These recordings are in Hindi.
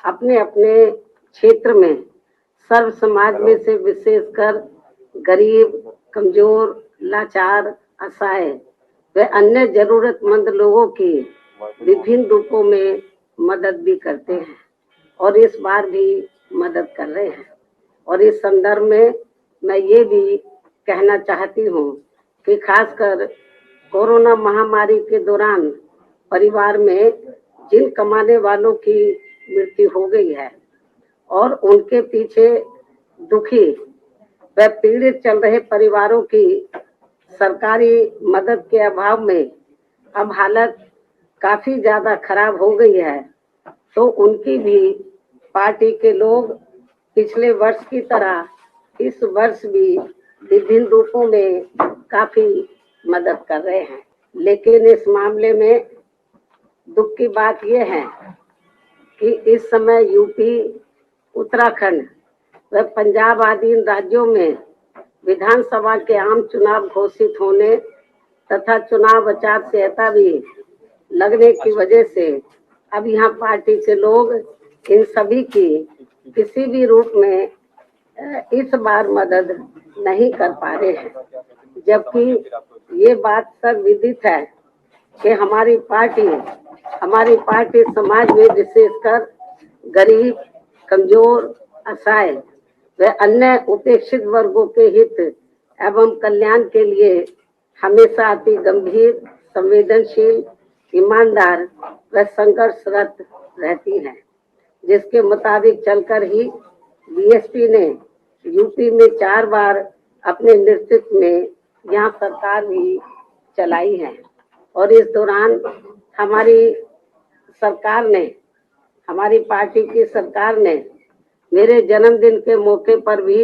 अपने अपने क्षेत्र में सर्व समाज में से विशेषकर गरीब, कमजोर, लाचार, असहाय व अन्य जरूरतमंद लोगों की विभिन्न रूपों में मदद भी करते हैं और इस बार भी मदद कर रहे हैं। और इस संदर्भ में मैं ये भी कहना चाहती हूँ कि खासकर कोरोना महामारी के दौरान परिवार में जिन कमाने वालों की मृत्यु हो गई है और उनके पीछे दुखी व पीड़ित चल रहे परिवारों की सरकारी मदद के अभाव में अब हालत काफी ज्यादा खराब हो गई है, तो उनकी भी पार्टी के लोग पिछले वर्ष की तरह इस वर्ष भी विभिन्न रूपों में काफी मदद कर रहे हैं। लेकिन इस मामले में दुख की बात यह है कि इस समय यूपी, उत्तराखंड व पंजाब आदि राज्यों में विधानसभा के आम चुनाव घोषित होने तथा चुनाव आचार संहिता भी लगने की वजह से अब यहाँ पार्टी के लोग इन सभी की किसी भी रूप में इस बार मदद नहीं कर पा रहे हैं, जबकि ये बात सब विदित है कि हमारी पार्टी समाज में विशेषकर गरीब, कमजोर, असहाय व अन्य उपेक्षित वर्गों के हित एवं कल्याण के लिए हमेशा अति गंभीर, संवेदनशील, ईमानदार व संघर्षरत रहती है, जिसके मुताबिक चलकर ही बीएसपी ने यूपी में 4 बार अपने नेतृत्व में यहाँ सरकार भी चलाई है। और इस दौरान हमारी पार्टी की सरकार ने मेरे जन्मदिन के मौके पर भी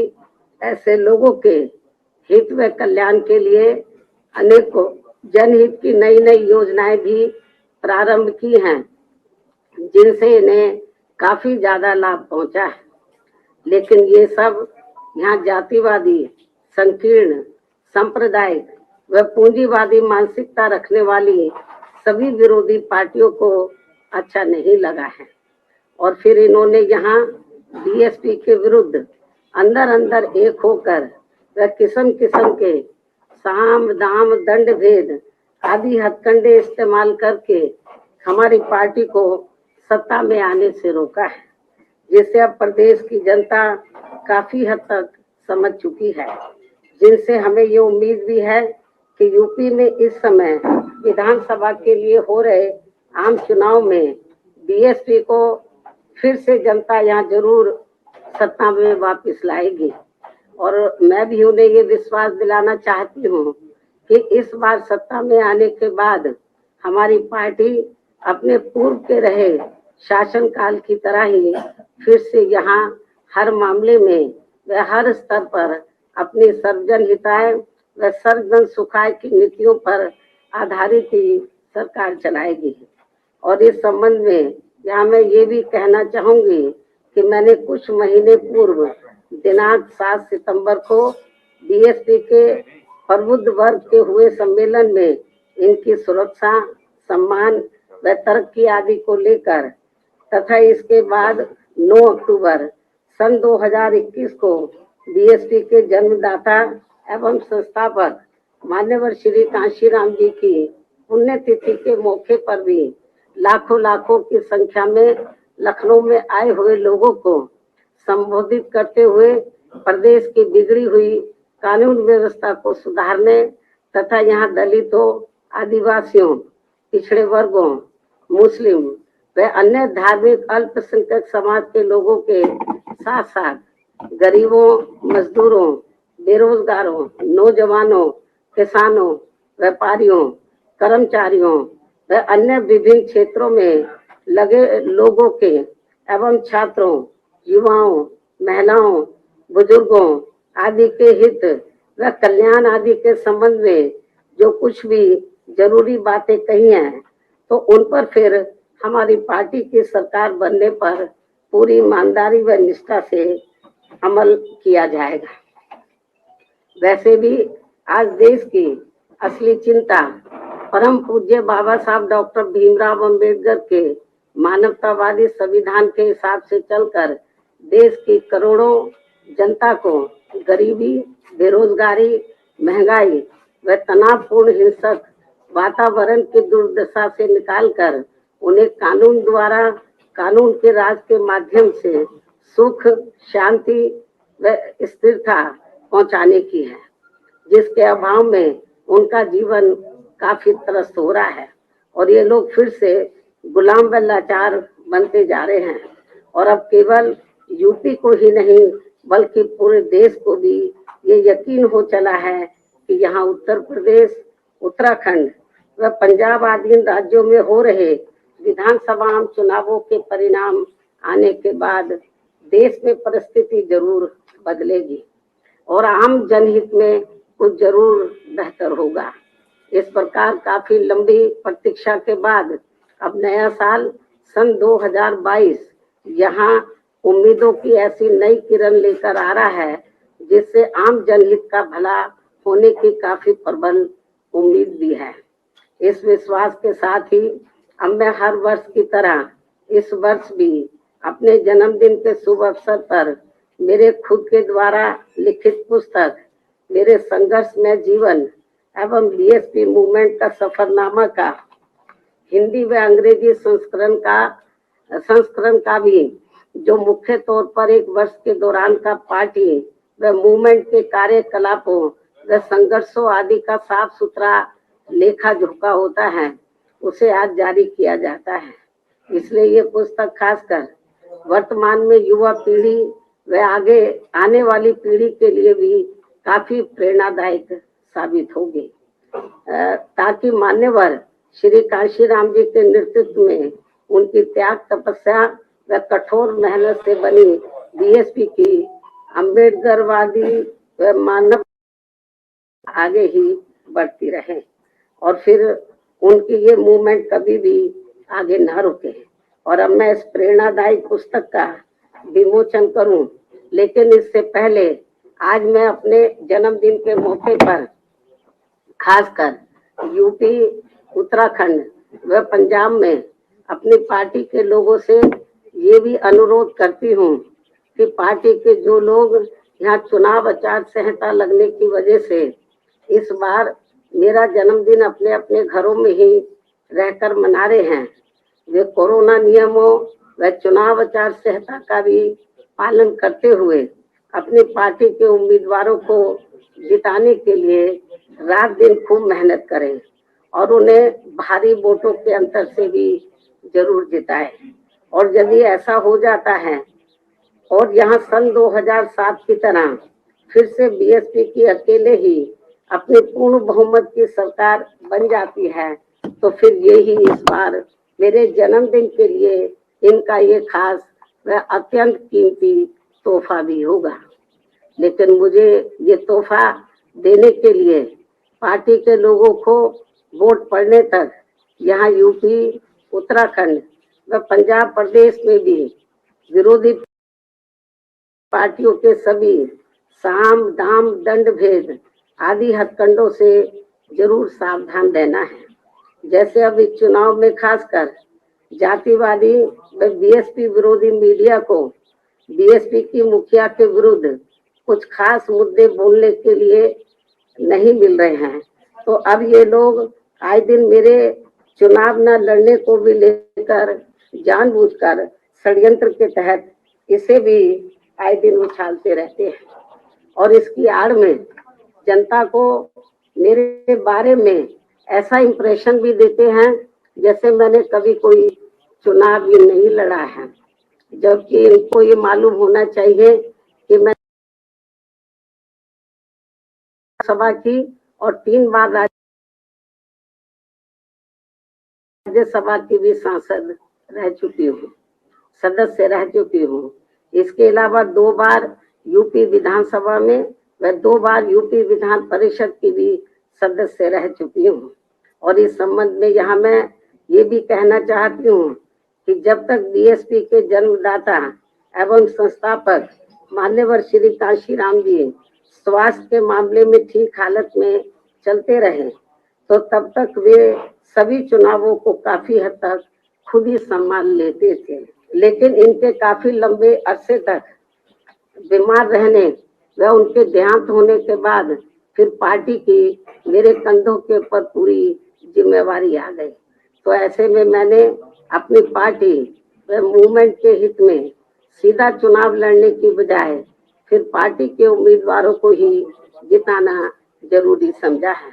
ऐसे लोगों के हित व कल्याण के लिए अनेकों जनहित की नई नई योजनाएं भी प्रारंभ की हैं, जिनसे इन्हें काफी ज्यादा लाभ पहुंचा है। लेकिन ये सब यहाँ जातिवादी, संकीर्ण, सांप्रदायिक व पूंजीवादी मानसिकता रखने वाली सभी विरोधी पार्टियों को अच्छा नहीं लगा है और फिर इन्होंने यहाँ बीएसपी के विरुद्ध अंदर अंदर एक होकर व किस्म किस्म के साम, दाम, दंड भेद आदि हथकंडे इस्तेमाल करके हमारी पार्टी को सत्ता में आने से रोका है, जिससे अब प्रदेश की जनता काफी हद तक समझ चुकी है, जिनसे हमें ये उम्मीद भी है कि यूपी में इस समय विधानसभा के लिए हो रहे आम चुनाव में बीएसपी को फिर से जनता यहाँ जरूर सत्ता में वापस लाएगी। और मैं भी उन्हें ये विश्वास दिलाना चाहती हूँ कि इस बार सत्ता में आने के बाद हमारी पार्टी अपने पूर्व के रहे शासन काल की तरह ही फिर से यहाँ हर मामले में व हर स्तर पर अपनी सर्वजन हिताय व सर्वजन सुखाय की नीतियों पर आधारित ही सरकार चलाएगी। और इस संबंध में यहाँ मैं ये भी कहना चाहूंगी कि मैंने कुछ महीने पूर्व दिनांक 7 सितंबर को बीएसपी के प्रबुद्ध वर्ग के हुए सम्मेलन में इनकी सुरक्षा, सम्मान व तरक्की आदि को लेकर तथा इसके बाद 9 अक्टूबर सन 2021 को बीएसपी के जन्मदाता एवं संस्थापक मान्यवर श्री कांशीराम जी की पुण्यतिथि के मौके पर भी लाखों की संख्या में लखनऊ में आए हुए लोगों को संबोधित करते हुए प्रदेश की बिगड़ी हुई कानून व्यवस्था को सुधारने तथा यहाँ दलितों, आदिवासियों, पिछड़े वर्गों, मुस्लिम व अन्य धार्मिक अल्पसंख्यक समाज के लोगों के साथ साथ गरीबों, मजदूरों, बेरोजगारों, नौजवानों, किसानों, व्यापारियों, कर्मचारियों व अन्य विभिन्न क्षेत्रों में लगे लोगों के एवं छात्रों, युवाओं, महिलाओं, बुजुर्गों आदि के हित व कल्याण आदि के संबंध में जो कुछ भी जरूरी बातें कही हैं, तो उन पर फिर हमारी पार्टी की सरकार बनने पर पूरी ईमानदारी व निष्ठा से अमल किया जाएगा। वैसे भी आज देश की असली चिंता परम पूज्य बाबा साहब डॉक्टर भीमराव अंबेडकर के मानवतावादी संविधान के हिसाब से चलकर देश की करोड़ों जनता को गरीबी, बेरोजगारी, महंगाई व तनावपूर्ण हिंसक वातावरण की दुर्दशा से निकालकर उन्हें कानून के राज के माध्यम से सुख, शांति व स्थिरता पहुंचाने की है, जिसके अभाव में उनका जीवन काफी त्रस्त हो रहा है और ये लोग फिर से गुलाम व लाचार बनते जा रहे हैं। और अब केवल यूपी को ही नहीं बल्कि पूरे देश को भी ये यकीन हो चला है कि यहाँ उत्तर प्रदेश, उत्तराखंड व पंजाब आदि राज्यों में हो रहे विधानसभा चुनावों के परिणाम आने के बाद देश में परिस्थिति जरूर बदलेगी और आम जनहित में कुछ जरूर बेहतर होगा। इस प्रकार काफी लंबी प्रतीक्षा के बाद अब नया साल सन 2022 यहाँ उम्मीदों की ऐसी नई किरण लेकर आ रहा है जिससे आम जनहित का भला होने की काफी प्रबल उम्मीद भी है। इस विश्वास के साथ ही अब मैं हर वर्ष की तरह इस वर्ष भी अपने जन्मदिन के शुभ अवसर पर मेरे खुद के द्वारा लिखित पुस्तक मेरे संघर्ष में जीवन एवं बीएसपी मूवमेंट का सफरनामा का हिंदी व अंग्रेजी संस्करण का भी, जो मुख्य तौर पर एक वर्ष के दौरान का पार्टी व मूवमेंट के कार्यकलापों व संघर्षों आदि का साफ सुथरा लेखा जोखा होता है, उसे आज जारी किया जाता है। इसलिए ये पुस्तक खासकर वर्तमान में युवा पीढ़ी व आगे आने वाली पीढ़ी के लिए भी काफी प्रेरणादायक साबित होगी, ताकि मान्यवर श्री कांशीराम जी के नेतृत्व में उनकी त्याग, तपस्या व कठोर मेहनत से बनी बीएसपी की अम्बेडकरवादी व मानव आगे ही बढ़ती रहे और फिर उनकी ये मूवमेंट कभी भी आगे न रुके। और अब मैं इस प्रेरणादायी पुस्तक का विमोचन करूं, लेकिन इससे पहले आज मैं अपने जन्मदिन के मौके पर खासकर यूपी, उत्तराखंड व पंजाब में अपनी पार्टी के लोगों से ये भी अनुरोध करती हूँ कि पार्टी के जो लोग यहाँ चुनाव आचार संहिता लगने की वजह से इस बार मेरा जन्मदिन अपने अपने घरों में ही रहकर मना रहे हैं, वे कोरोना नियमों व चुनाव आचार संहिता का भी पालन करते हुए अपनी पार्टी के उम्मीदवारों को जिताने के लिए रात दिन खूब मेहनत करें और उन्हें भारी वोटों के अंतर से भी जरूर जिताएं। और यदि ऐसा हो जाता है और यहाँ सन 2007 की तरह फिर से बीएसपी की अकेले ही अपनी पूर्ण बहुमत की सरकार बन जाती है, तो फिर यही इस बार मेरे जन्मदिन के लिए इनका ये खास व अत्यंत कीमती तोहफा भी होगा। लेकिन मुझे ये तोहफा देने के लिए पार्टी के लोगों को वोट पड़ने तक यहाँ यूपी, उत्तराखंड व पंजाब प्रदेश में भी विरोधी पार्टियों के सभी साम, दाम, दंड भेद आदि हथकंडों से जरूर सावधान रहना है। जैसे अब इस चुनाव में खासकर जातिवादी व बीएसपी विरोधी मीडिया को बीएसपी की मुखिया के विरुद्ध कुछ खास मुद्दे बोलने के लिए नहीं मिल रहे हैं, तो अब ये लोग आए दिन मेरे चुनाव न लड़ने को भी लेकर जानबूझकर षड्यंत्र के तहत इसे भी आए दिन उछालते रहते हैं और इसकी आड़ में जनता को मेरे बारे में ऐसा इंप्रेशन भी देते हैं जैसे मैंने कभी कोई चुनाव भी नहीं लड़ा है, जबकि इनको ये मालूम होना चाहिए कि मैं सभा की और 3 बार राज्यसभा की भी सांसद रह चुकी हूँ, सदस्य रह चुकी हूँ। इसके अलावा 2 बार यूपी विधानसभा में व 2 बार यूपी विधान परिषद की भी सदस्य रह चुकी हूँ। और इस संबंध में यहाँ मैं ये भी कहना चाहती हूँ कि जब तक बीएसपी के जन्मदाता एवं संस्थापक मान्यवर श्री कांशीराम जी स्वास्थ्य के मामले में ठीक हालत में चलते रहे, तो तब तक वे सभी चुनावों को काफी हद तक खुद ही संभाल लेते थे, लेकिन इनके काफी लंबे अरसे तक बीमार रहने व उनके देहांत होने के बाद फिर पार्टी की मेरे कंधों के ऊपर पूरी जिम्मेवारी आ गई। तो ऐसे में मैंने अपनी पार्टी व मूवमेंट के हित में सीधा चुनाव लड़ने की बजाय फिर पार्टी के उम्मीदवारों को ही जिताना जरूरी समझा है।